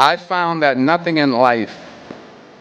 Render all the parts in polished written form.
I found that nothing in life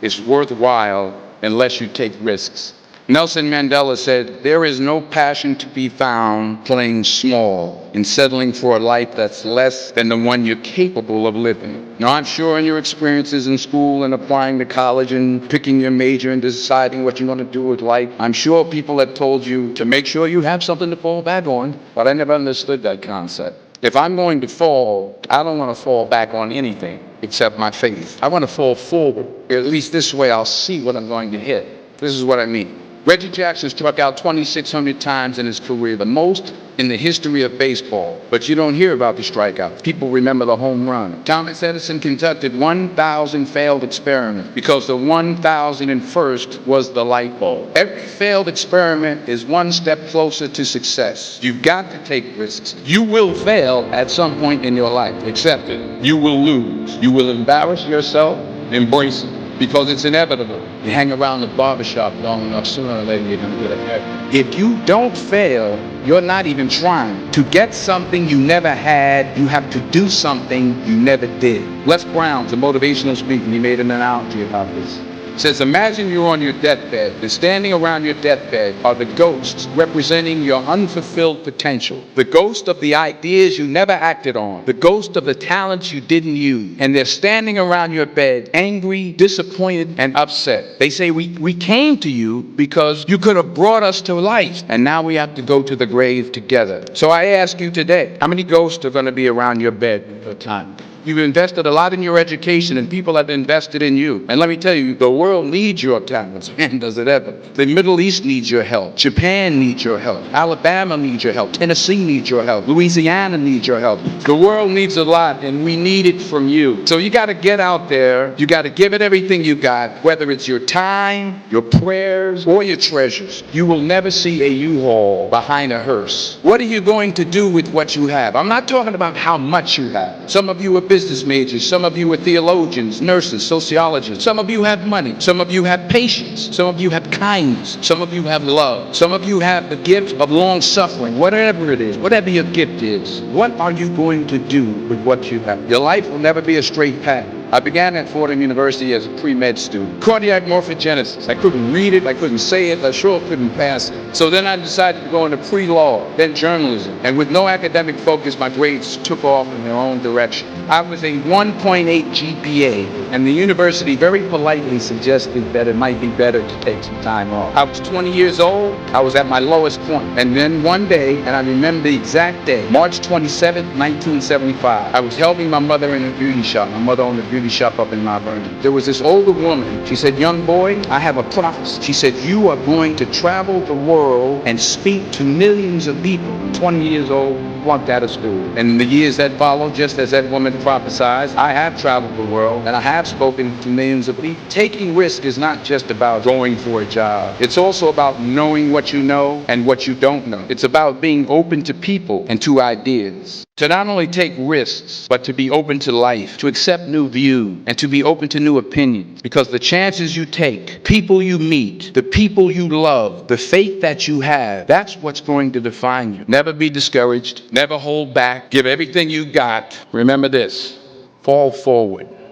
is worthwhile unless you take risks. Nelson Mandela said, "There is no passion to be found playing small and settling for a life that's less than the one you're capable of living." Now, I'm sure in your experiences in school and applying to college and picking your major and deciding what you want to do with life, I'm sure people have told you to make sure you have something to fall back on, but I never understood that concept. If I'm going to fall, I don't want to fall back on anything except my faith. I want to fall forward. At least this way I'll see what I'm going to hit. This is what I mean. Reggie Jackson struck out 2,600 times in his career, the most in the history of baseball. But you don't hear about the strikeouts. People remember the home run. Thomas Edison conducted 1,000 failed experiments because the 1,001st was the light bulb. Every failed experiment is one step closer to success. You've got to take risks. You will fail at some point in your life. Accept it. You will lose. You will embarrass yourself. Embrace it. Because it's inevitable. You hang around the barbershop long enough, sooner or later you're going to get a haircut. If you don't fail, you're not even trying. To get something you never had, you have to do something you never did. Les Brown's a motivational speaker, he made an analogy about this. Says, imagine you're on your deathbed, and standing around your deathbed are the ghosts representing your unfulfilled potential. The ghost of the ideas you never acted on. The ghost of the talents you didn't use. And they're standing around your bed, angry, disappointed, and upset. They say, we came to you because you could have brought us to life, and now we have to go to the grave together. So I ask you today, how many ghosts are going to be around your bed at a time? You've invested a lot in your education, and people have invested in you. And let me tell you, the world needs your talents. Man, does it ever. The Middle East needs your help. Japan needs your help. Alabama needs your help. Tennessee needs your help. Louisiana needs your help. The world needs a lot, and we need it from you. So you got to get out there. You got to give it everything you got, whether it's your time, your prayers, or your treasures. You will never see a U-Haul behind a hearse. What are you going to do with what you have? I'm not talking about how much you have. Some of you are business majors, some of you are theologians, nurses, sociologists, some of you have money, some of you have patience, some of you have kindness, some of you have love, some of you have the gift of long suffering. Whatever it is, whatever your gift is, what are you going to do with what you have? Your life will never be a straight path. I began at Fordham University as a pre-med student. Cardiac morphogenesis. I couldn't read it, I couldn't say it, I sure couldn't pass it. So then I decided to go into pre-law, then journalism. And with no academic focus, my grades took off in their own direction. I was a 1.8 GPA, and the university very politely suggested that it might be better to take some time off. I was 20 years old, I was at my lowest point. And then one day, and I remember the exact day, March 27th, 1975, I was helping my mother in a beauty shop. My mother owned a beauty shop up in Mount Vernon. There was this older woman. She said, "Young boy, I have a prophecy." She said, "You are going to travel the world and speak to millions of people." 20 years old, flunked out of school. And in the years that followed, just as that woman prophesied, I have traveled the world and I have spoken to millions of people. Taking risk is not just about going for a job. It's also about knowing what you know and what you don't know. It's about being open to people and to ideas. To not only take risks, but to be open to life, to accept new views, and to be open to new opinions. Because the chances you take, people you meet, the people you love, the faith that you have, that's what's going to define you. Never be discouraged. Never hold back. Give everything you got. Remember this: fall forward.